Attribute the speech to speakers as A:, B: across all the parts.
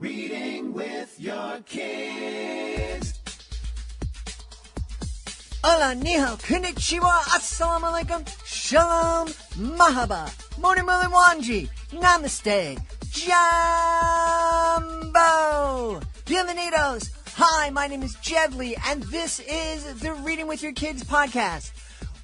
A: Reading with your kids.
B: Hola, ni hao, konnichiwa, assalamu alaikum, shalom, mahaba, moni muli wanji, namaste, jambo, bienvenidos. Hi, my name is Jevly, and this is the Reading with Your Kids podcast.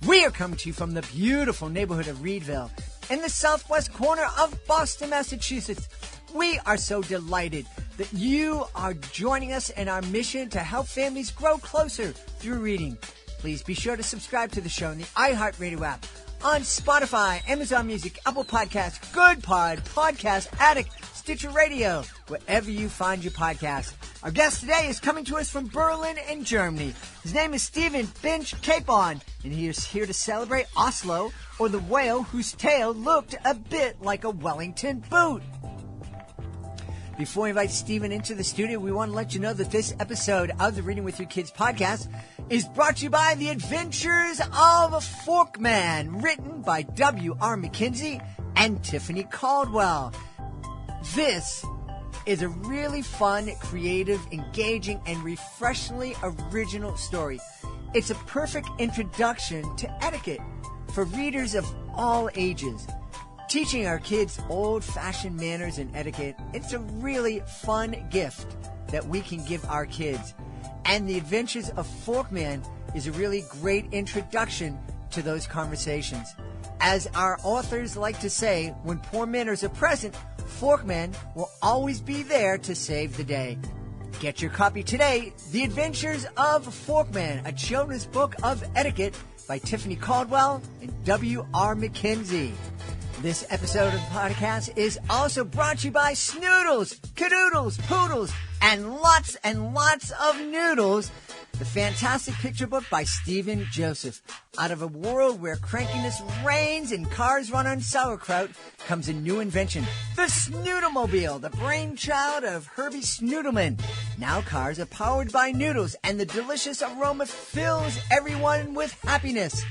B: We are coming to you from the beautiful neighborhood of Reedville, in the southwest corner of Boston, Massachusetts. We are so delighted that you are joining us in our mission to help families grow closer through reading. Please be sure to subscribe to the show in the iHeartRadio app, on Spotify, Amazon Music, Apple Podcasts, Good Pod, Podcast Addict, Stitcher Radio, wherever you find your podcast. Our guest today is coming to us from Berlin in Germany. His name is Stephen Bench Capon, and he is here to celebrate Oslo, or the whale whose tail looked a bit like a Wellington boot. Before we invite Stephen into the studio, we want to let you know that this episode of the Reading with Your Kids podcast is brought to you by The Adventures of Forkman, written by W.R. Mackenzie and Tiffany Caldwell. This is a really fun, creative, engaging, and refreshingly original story. It's a perfect introduction to etiquette for readers of all ages. Teaching our kids old-fashioned manners and etiquette, it's a really fun gift that we can give our kids. And The Adventures of Forkman is a really great introduction to those conversations. As our authors like to say, when poor manners are present, Forkman will always be there to save the day. Get your copy today, The Adventures of Forkman, a children's book of etiquette by Tiffany Caldwell and W.R. Mackenzie. This episode of the podcast is also brought to you by Snoodles, Cadoodles, Poodles, and lots of noodles. The fantastic picture book by Stephen Joseph. Out of a world where crankiness reigns and cars run on sauerkraut comes a new invention. The Snoodlemobile, the brainchild of Herbie Snoodleman. Now cars are powered by noodles, and the delicious aroma fills everyone with happiness.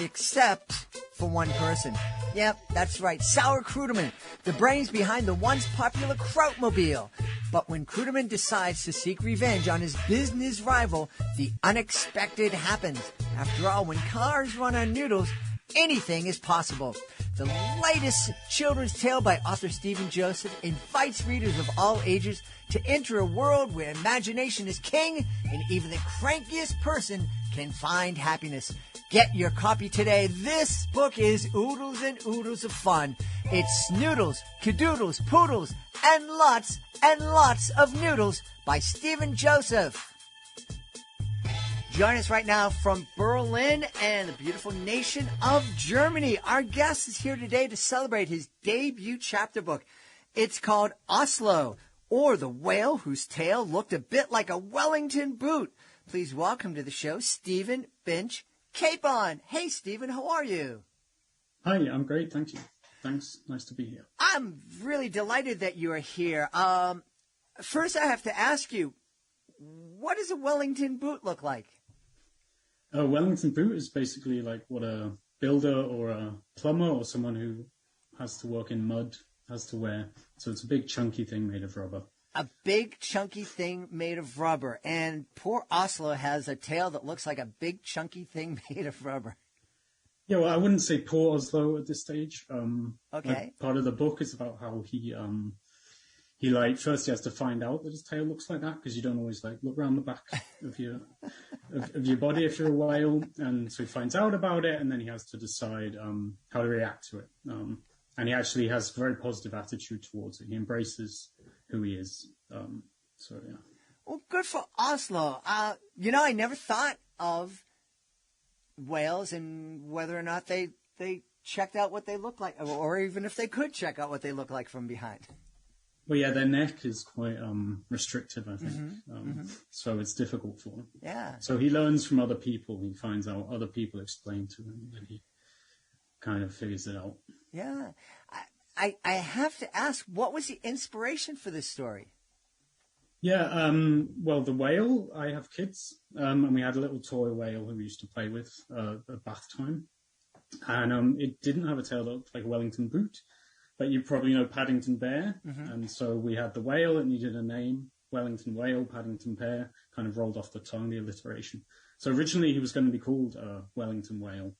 B: Except for one person. Yep, that's right, Sour Cruderman, the brains behind the once popular Krautmobile. But when Cruderman decides to seek revenge on his business rival, the unexpected happens. After all, when cars run on noodles, anything is possible. The latest children's tale by author Stephen Joseph invites readers of all ages to enter a world where imagination is king and even the crankiest person can find happiness. Get your copy today. This book is oodles and oodles of fun. It's Snoodles, Cadoodles, Poodles, and lots of noodles by Stephen Joseph. Join us right now from Berlin and the beautiful nation of Germany. Our guest is here today to celebrate his debut chapter book. It's called Oslo, or the whale whose tail looked a bit like a Wellington boot. Please welcome to the show, Stephen Bench Capon. Hey, Stephen, how are you?
C: Hi, I'm great, thank you. Thanks, nice to be here.
B: I'm really delighted that you are here. First, I have to ask you, what does a Wellington boot look like?
C: A Wellington boot is basically like what a builder or a plumber or someone who has to work in mud has to wear. So it's a big chunky thing made of rubber.
B: A big chunky thing made of rubber. And poor Oslo has a tail that looks like a big chunky thing made of rubber.
C: Yeah, well, I wouldn't say poor Oslo at this stage.
B: Okay.
C: Like, part of the book is about how he like first he has to find out that his tail looks like that, because you don't always like look around the back of your of your body if you're a whale, and so he finds out about it, and then he has to decide how to react to it. And he actually has a very positive attitude towards it. He embraces who he is. So yeah.
B: Well, good for Oslo. I never thought of whales and whether or not they checked out what they look like, or even if they could check out what they look like from behind.
C: Well, yeah, their neck is quite restrictive, I think. So it's difficult for him.
B: Yeah.
C: So he learns from other people. He finds out other people explain to him, and he kind of figures it out.
B: Yeah. I have to ask, what was the inspiration for this story?
C: Yeah, well, the whale, I have kids, and we had a little toy whale who we used to play with at bath time. And it didn't have a tail that looked like a Wellington boot. but you probably know Paddington Bear. And so we had the whale that needed a name, Wellington Whale, Paddington Bear, kind of rolled off the tongue, the alliteration. So originally he was going to be called Wellington Whale.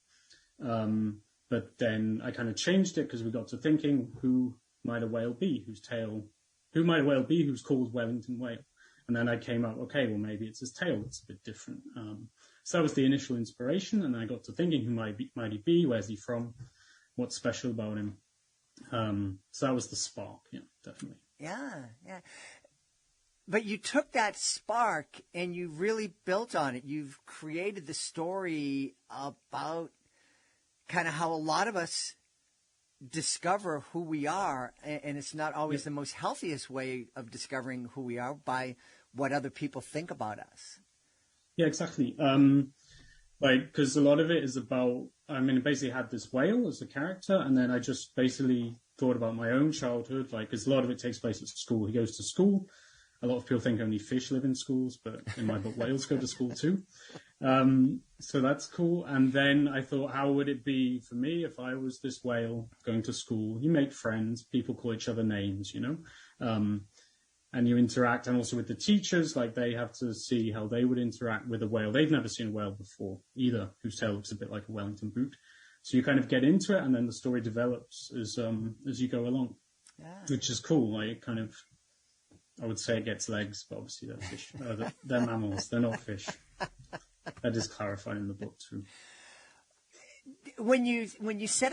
C: But then I kind of changed it because we got to thinking, who might a whale be who's called Wellington Whale? And then I came up, okay, well, maybe it's his tail that's a bit different. So that was the initial inspiration. And then I got to thinking, who might he be? Where's he from? What's special about him? So that was the spark, yeah, definitely.
B: Yeah. But you took that spark and you really built on it. You've created the story about kind of how a lot of us discover who we are, and it's not always the most healthiest way of discovering who we are by what other people think about us.
C: Yeah, exactly. Because a lot of it is about, I basically had this whale as a character, and then I just basically thought about my own childhood, because a lot of it takes place at school. He goes to school. A lot of people think only fish live in schools, but in my book, whales go to school too. So that's cool. And then I thought, how would it be for me if I was this whale going to school? You make friends, people call each other names, and you interact. And also with the teachers, they have to see how they would interact with a whale. They've never seen a whale before either, whose tail looks a bit like a Wellington boot. So you kind of get into it, and then the story develops as you go along, which is cool. I would say it gets legs, but obviously they're fish. They're mammals. They're not fish. That is clarified in the book too.
B: When you said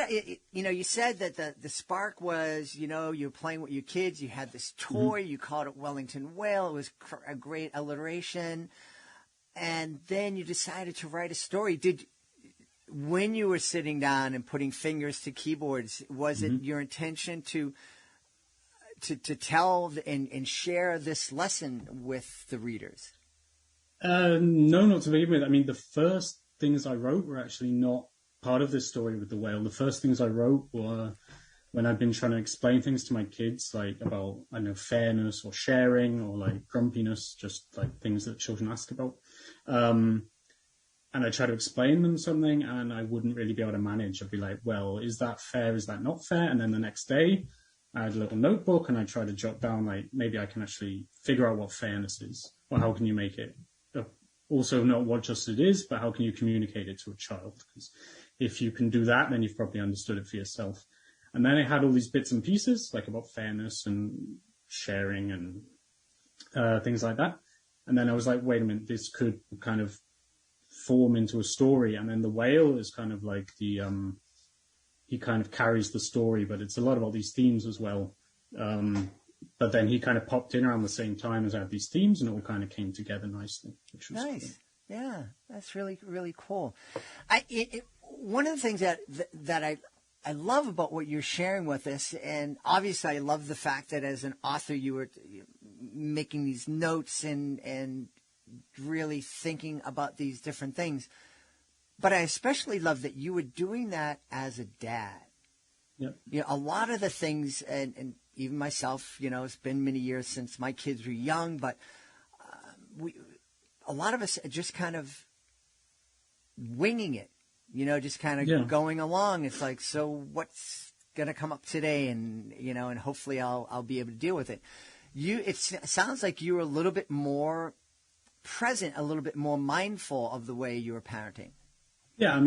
B: you said that the spark was, you were playing with your kids. You had this toy. You called it Wellington Whale. It was a great alliteration. And then you decided to write a story. When you were sitting down and putting fingers to keyboards, was it your intention to tell and share this lesson with the readers?
C: No, not to begin with. The first things I wrote were actually not part of this story with the whale. The first things I wrote were when I'd been trying to explain things to my kids, about, fairness or sharing or grumpiness, just things that children ask about. And I try to explain them something and I wouldn't really be able to manage. I'd be like, well, is that fair? Is that not fair? And then the next day, I had a little notebook and I tried to jot down, maybe I can actually figure out what fairness is, or how can you make it also not what just it is, but how can you communicate it to a child? Because if you can do that, then you've probably understood it for yourself. And then I had all these bits and pieces, about fairness and sharing and things like that. And then I was like, wait a minute, this could kind of form into a story. And then the whale is kind of he kind of carries the story, but it's a lot about these themes as well. But then he kind of popped in around the same time as I had these themes, and it all kind of came together nicely, which was
B: nice.
C: Cool.
B: Yeah, that's really, really cool. One of the things that I love about what you're sharing with us, and obviously I love the fact that as an author you were making these notes and really thinking about these different things. But I especially love that you were doing that as a dad.
C: Yep.
B: A lot of the things, and even myself, it's been many years since my kids were young, but a lot of us are just kind of winging it, just kind of going along. It's so what's going to come up today? And, and hopefully I'll be able to deal with it. It sounds like you were a little bit more present, a little bit more mindful of the way you were parenting.
C: Yeah, I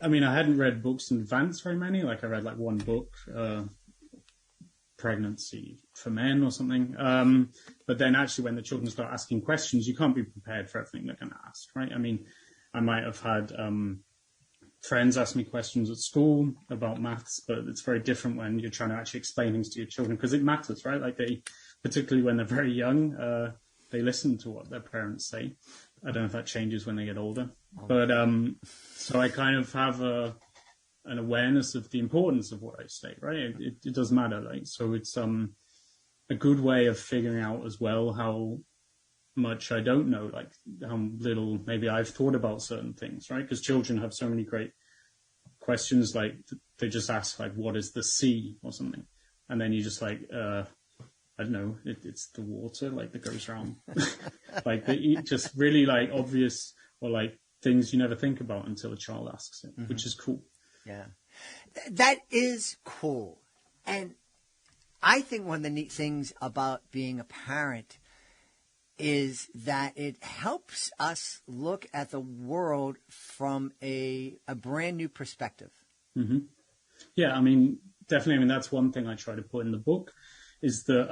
C: hadn't read books in advance very many. I read one book, Pregnancy for Men or something. But then actually when the children start asking questions, you can't be prepared for everything they're going to ask, right? I might have had friends ask me questions at school about maths, but it's very different when you're trying to actually explain things to your children because it matters, right? Particularly when they're very young, they listen to what their parents say. I don't know if that changes when they get older. But so I kind of have an awareness of the importance of what I say, right? It does matter. So it's a good way of figuring out as well how much I don't know, how little maybe I've thought about certain things, right? Because children have so many great questions, they just ask, what is the sea or something? And then you just I don't know, it's the water, that goes around. Just really, obvious or, things you never think about until a child asks it, which is cool.
B: Yeah. That is cool. And I think one of the neat things about being a parent is that it helps us look at the world from a brand new perspective.
C: Mm-hmm. Yeah, I mean, definitely. I mean, that's one thing I try to put in the book is that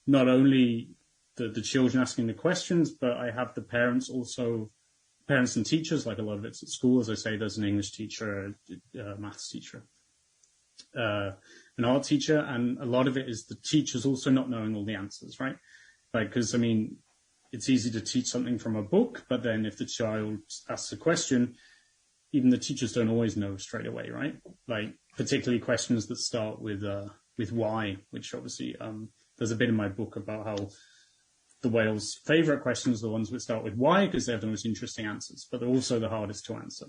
C: not only the children asking the questions, but I have the parents and teachers, like a lot of it's at school. As I say, there's an English teacher, a maths teacher, an art teacher, and a lot of it is the teachers also not knowing all the answers, right? Like, because, I mean, it's easy to teach something from a book, but then if the child asks a question, even the teachers don't always know straight away, right? Like, particularly questions that start with why, which obviously there's a bit in my book about how the whales' favourite questions are the ones that start with why, because they have the most interesting answers, but they're also the hardest to answer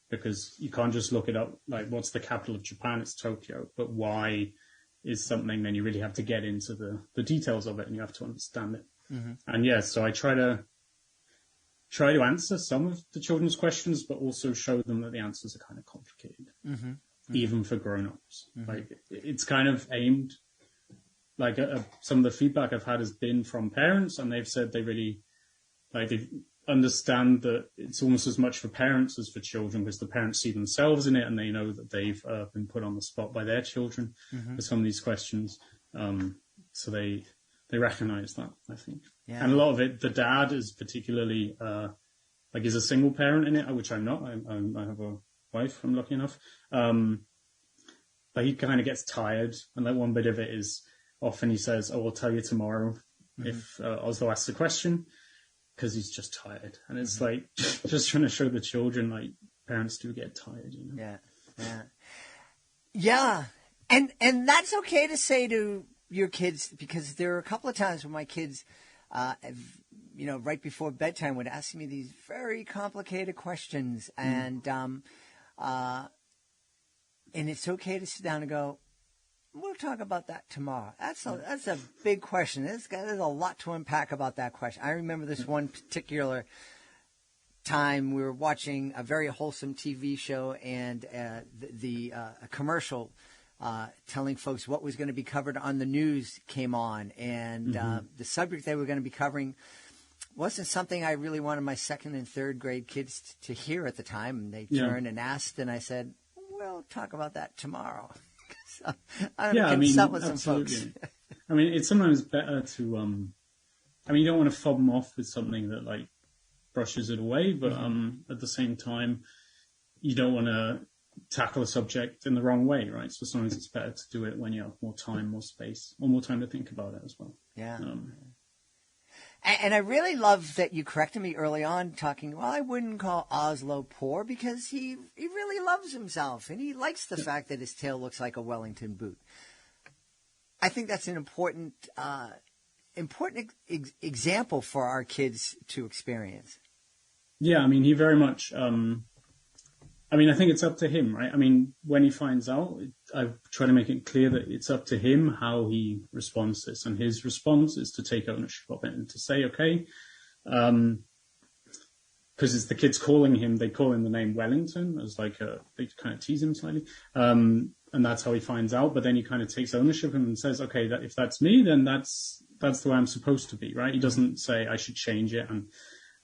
C: because you can't just look it up, like, what's the capital of Japan? It's Tokyo, but why is something, then you really have to get into the details of it and you have to understand it. Mm-hmm. And yeah, so I try to answer some of the children's questions, but also show them that the answers are kind of complicated, mm-hmm. Mm-hmm. even for grown-ups. Mm-hmm. Like, it's kind of aimed, like some of the feedback I've had has been from parents, and they've said they really, like, they understand that it's almost as much for parents as for children, because the parents see themselves in it and they know that they've been put on the spot by their children mm-hmm. for some of these questions. So they recognize that, I think. Yeah. And a lot of it, the dad is particularly, like, he's a single parent in it, which I'm not. I have a wife, I'm lucky enough. But he kind of gets tired. And like one bit of it is often he says, "Oh, I'll tell you tomorrow mm-hmm. if Oslo asks a question," because he's just tired. And it's mm-hmm. like just trying to show the children, like, parents do get tired, you know?
B: Yeah. And that's okay to say to your kids, because there are a couple of times when my kids, right before bedtime would ask me these very complicated questions. Mm. And it's okay to sit down and go, we'll talk about that tomorrow. That's a big question. There's a lot to unpack about that question. I remember this one particular time we were watching a very wholesome TV show, and a commercial telling folks what was going to be covered on the news came on, and mm-hmm. The subject they were going to be covering wasn't something I really wanted my second and third grade kids to hear at the time. And they turned and asked, and I said, "We'll talk about that tomorrow." So, consult with some folks.
C: I mean, it's sometimes better to, you don't want to fob them off with something that, like, brushes it away, but mm-hmm. At the same time, you don't want to tackle a subject in the wrong way, right? So sometimes it's better to do it when you have more time, more space, or more time to think about it as well.
B: Yeah. And I really love that you corrected me early on talking, well, I wouldn't call Oslo poor, because he really loves himself, and he likes the fact that his tail looks like a Wellington boot. I think that's an important example for our kids to experience.
C: Yeah, I mean, he very much... I think it's up to him, right? I mean, when he finds out, I try to make it clear that it's up to him how he responds to this. And his response is to take ownership of it and to say, okay, because it's the kids calling him, they call him the name Wellington as like they kind of tease him slightly. And that's how he finds out. But then he kind of takes ownership of him and says, okay, if that's me, then that's the way I'm supposed to be, right? He doesn't say I should change it. And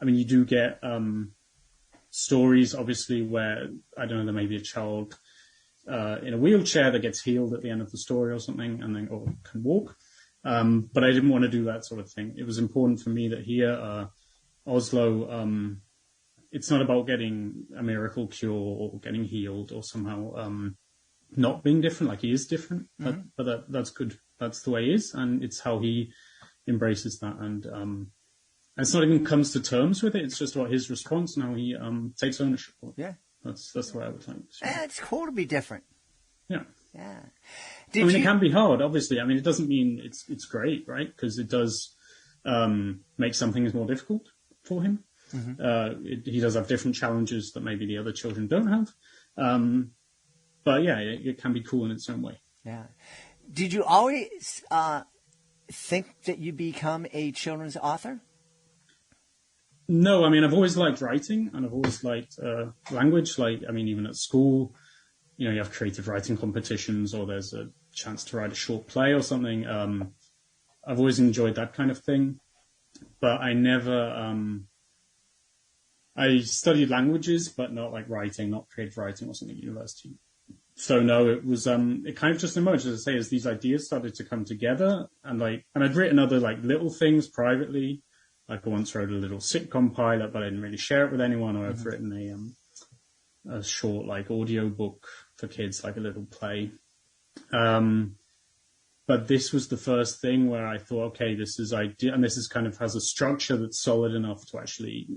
C: I mean, you do get... stories, obviously, where, I don't know, there may be a child in a wheelchair that gets healed at the end of the story or something, and then can walk. But I didn't want to do that sort of thing. It was important for me that here, Oslo, it's not about getting a miracle cure or getting healed or somehow not being different. Like, he is different, mm-hmm. but that's good. That's the way he is, and it's how he embraces that. And it's not even comes to terms with it. It's just about his response and how he takes ownership of it. Yeah. That's the way I would think.
B: Yeah, it's cool to be different.
C: Yeah.
B: Yeah.
C: It can be hard, obviously. I mean, it doesn't mean it's great, right? Because it does make some things more difficult for him. Mm-hmm. He does have different challenges that maybe the other children don't have. But yeah, it can be cool in its own way.
B: Yeah. Did you always think that you'd become a children's author?
C: No, I mean, I've always liked writing, and I've always liked language. Like, I mean, even at school, you have creative writing competitions, or there's chance to write a short play or something. I've always enjoyed that kind of thing, but I never. I studied languages, but not like writing, not creative writing or something at university. So no, it was it kind of just emerged, as I say, as these ideas started to come together, and I'd written other like little things privately. Like I once wrote a little sitcom pilot, but I didn't really share it with anyone. Or I've written a short like audio book for kids, like a little play. But this was the first thing where I thought, okay, this is idea, and this is kind of has a structure that's solid enough to actually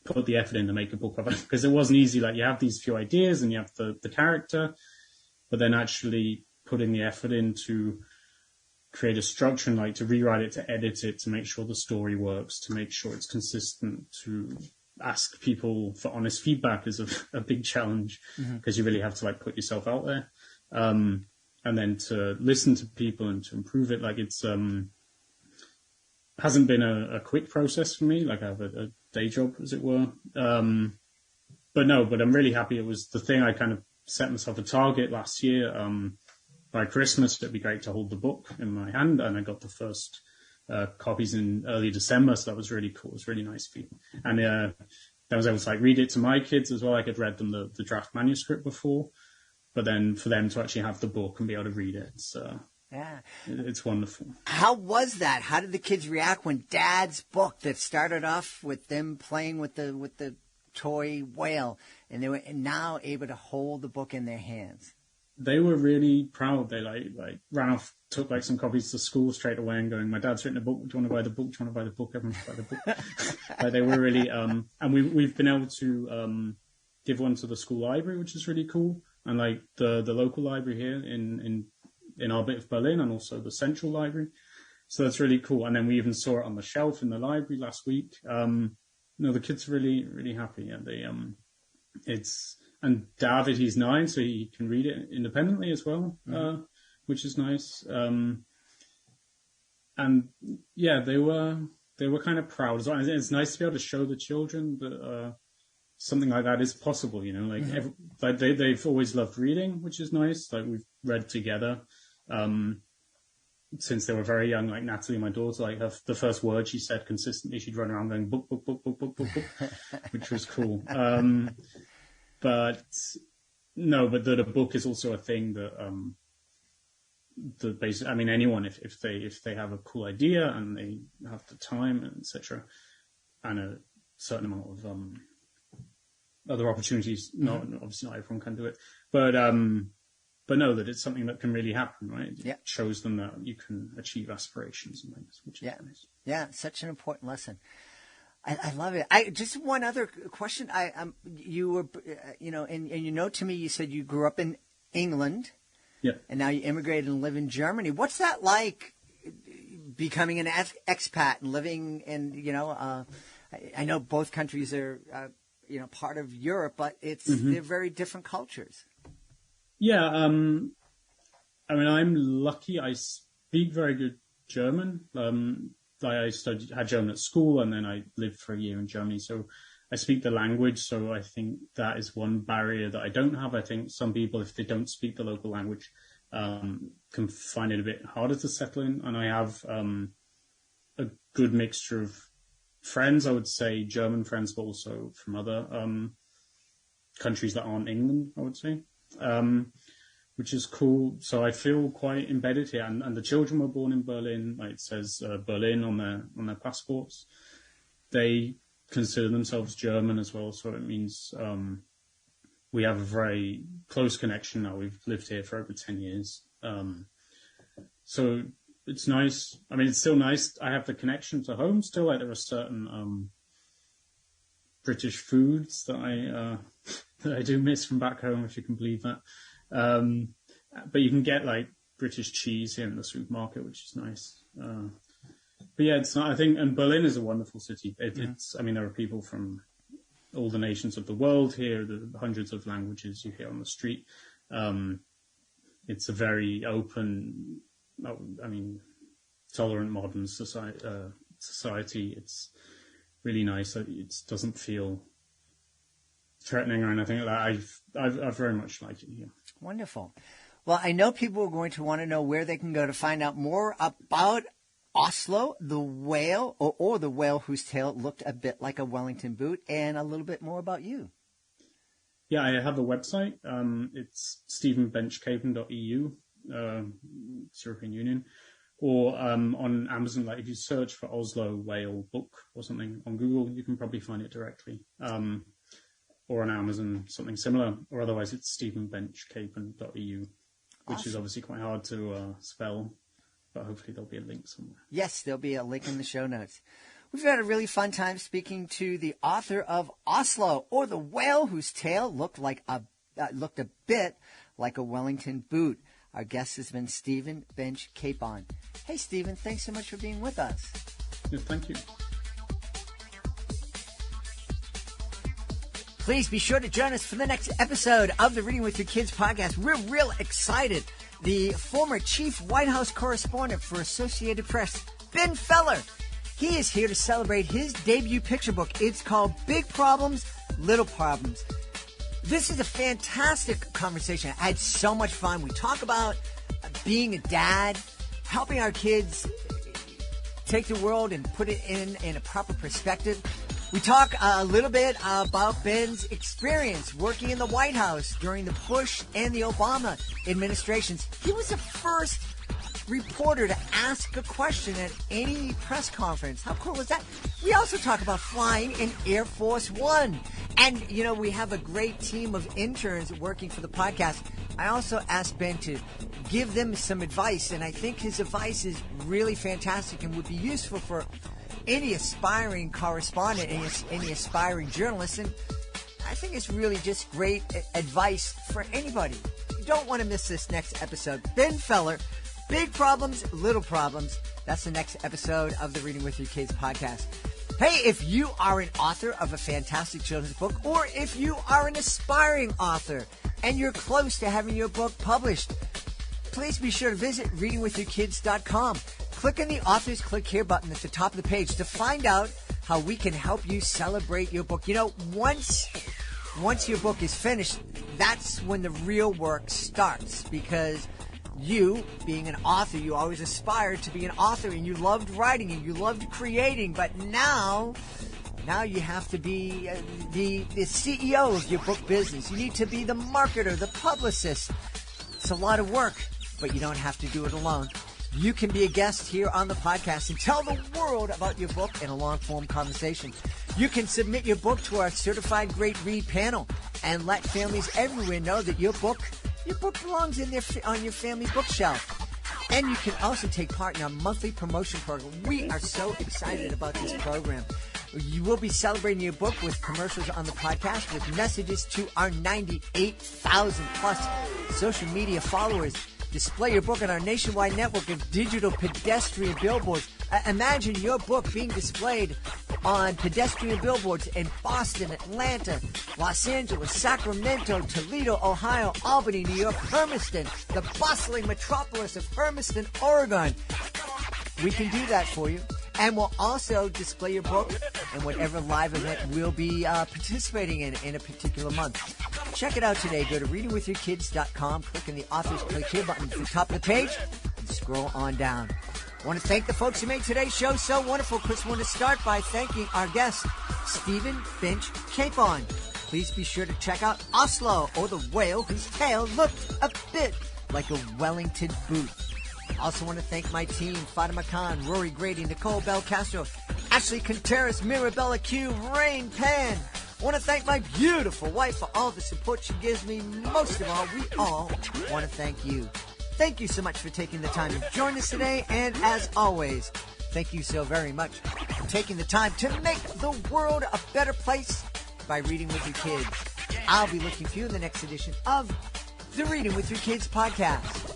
C: put the effort in to make a book of it. Because it wasn't easy. Like you have these few ideas and you have the character, but then actually putting the effort in to create a structure and like to rewrite it, to edit it, to make sure the story works, to make sure it's consistent, to ask people for honest feedback is a big challenge, because you really have to like put yourself out there. And then to listen to people and to improve it. Like it's, hasn't been a quick process for me. Like I have a day job, as it were. But I'm really happy. It was the thing I kind of set myself a target last year. By Christmas, it'd be great to hold the book in my hand. And I got the first copies in early December. So that was really cool. It was really nice feeling. And I was able to like read it to my kids as well. Like I'd read them the draft manuscript before, but then for them to actually have the book and be able to read it, it's wonderful.
B: How was that? How did the kids react when Dad's book that started off with them playing with the toy whale, and they were now able to hold the book in their hands?
C: They were really proud. They like ran off, took like some copies to school straight away, and going, "My dad's written a book. Do you want to buy the book? Do you want to buy the book? Everyone should buy the book." Like they were really, and we've been able to give one to the school library, which is really cool, and like the local library here in our bit of Berlin, and also the central library. So that's really cool. And then we even saw it on the shelf in the library last week. The kids are really, really happy. And and David, he's 9, so he can read it independently as well, which is nice. And yeah, they were kind of proud as well. And it's nice to be able to show the children that, something like that is possible, they've always loved reading, which is nice. Like we've read together since they were very young. Like Natalie, my daughter, like the first word she said consistently, she'd run around going book, book, book, book, book, book, book, which was cool. But that a book is also a thing that basically, I mean, anyone, if they have a cool idea and they have the time and etc. and a certain amount of other opportunities, obviously not everyone can do it, but know that it's something that can really happen, right?
B: Yeah. It
C: shows them that you can achieve aspirations and things, which is nice.
B: Yeah, such an important lesson. I love it. Just one other question. You were, in your note to me, you said you grew up in England.
C: Yeah.
B: And now you immigrated and live in Germany. What's that like, becoming an expat and living in, I know both countries are, part of Europe, but they're very different cultures.
C: Yeah. I mean, I'm lucky. I speak very good German. I had German at school, and then I lived for a year in Germany. So I speak the language. So I think that is one barrier that I don't have. I think some people, if they don't speak the local language, can find it a bit harder to settle in. And I have a good mixture of friends, I would say German friends, but also from other countries that aren't England, I would say, which is cool. So I feel quite embedded here. And the children were born in Berlin. Like it says Berlin on their passports. They consider themselves German as well. So it means we have a very close connection now. We've lived here for over 10 years. So it's nice. I mean, it's still nice. I have the connection to home still. Like there are certain British foods that I do miss from back home, if you can believe that. But you can get like British cheese here in the supermarket, which is nice. But yeah, it's not, I think, and Berlin is a wonderful city. It's, I mean, there are people from all the nations of the world here, the hundreds of languages you hear on the street. It's a very open, tolerant modern society. It's really nice. It doesn't feel threatening or anything like that. I've very much liked it here.
B: Wonderful. Well, I know people are going to want to know where they can go to find out more about Oslo, the whale, or the whale whose tail looked a bit like a Wellington boot, and a little bit more about you.
C: Yeah, I have a website. It's stephenbenchcapon.eu, it's European Union. Or on Amazon, like if you search for Oslo whale book or something on Google, you can probably find it directly. Or on Amazon, something similar. Or otherwise, it's stephenbenchcapon.eu, which is obviously quite hard to spell, but hopefully there'll be a link somewhere.
B: Yes, there'll be a link in the show notes. We've had a really fun time speaking to the author of Oslo, or the whale whose tail looked a bit like a Wellington boot. Our guest has been Stephen Bench Capon. Hey, Stephen, thanks so much for being with us.
C: Yeah, thank you.
B: Please be sure to join us for the next episode of the Reading with Your Kids podcast. We're real excited. The former chief White House correspondent for Associated Press, Ben Feller, he is here to celebrate his debut picture book. It's called Big Problems, Little Problems. This is a fantastic conversation. I had so much fun. We talk about being a dad, helping our kids take the world and put it in a proper perspective. We talk a little bit about Ben's experience working in the White House during the Bush and the Obama administrations. He was the first reporter to ask a question at any press conference. How cool is that? We also talk about flying in Air Force One. And, you know, we have a great team of interns working for the podcast. I also asked Ben to give them some advice, and I think his advice is really fantastic and would be useful for any aspiring correspondent, any aspiring journalist. And I think it's really just great advice for anybody. You don't want to miss this next episode. Ben Feller, Big Problems, Little Problems. That's the next episode of the Reading with Your Kids podcast. Hey, if you are an author of a fantastic children's book, or if you are an aspiring author and you're close to having your book published, please be sure to visit readingwithyourkids.com. Click on the Authors Click Here button at the top of the page to find out how we can help you celebrate your book. You know, once your book is finished, that's when the real work starts, because you, being an author, you always aspired to be an author, and you loved writing and you loved creating, but now you have to be the CEO of your book business. You need to be the marketer, the publicist. It's a lot of work, but you don't have to do it alone. You can be a guest here on the podcast and tell the world about your book in a long-form conversation. You can submit your book to our Certified Great Read panel and let families everywhere know that your book belongs on your family bookshelf. And you can also take part in our monthly promotion program. We are so excited about this program. You will be celebrating your book with commercials on the podcast, with messages to our 98,000 plus social media followers. Display your book on our nationwide network of digital pedestrian billboards. Imagine your book being displayed on pedestrian billboards in Boston, Atlanta, Los Angeles, Sacramento, Toledo, Ohio, Albany, New York, Hermiston, the bustling metropolis of Hermiston, Oregon. We can do that for you. And we'll also display your book in whatever live event we'll be participating in a particular month. Check it out today. Go to readingwithyourkids.com, click on the Authors Click Here button at the top of the page, and scroll on down. I want to thank the folks who made today's show so wonderful. Chris wanted to start by thanking our guest, Stephen Bench Capon. Please be sure to check out Oslo, or the whale whose tail looked a bit like a Wellington boot. I also want to thank my team, Fatima Khan, Rory Grady, Nicole Bel Castro, Ashley Contreras, Mirabella Q, Rain Pan. I want to thank my beautiful wife for all the support she gives me. Most of all, we all want to thank you. Thank you so much for taking the time to join us today. And as always, thank you so very much for taking the time to make the world a better place by reading with your kids. I'll be looking for you in the next edition of the Reading with Your Kids podcast.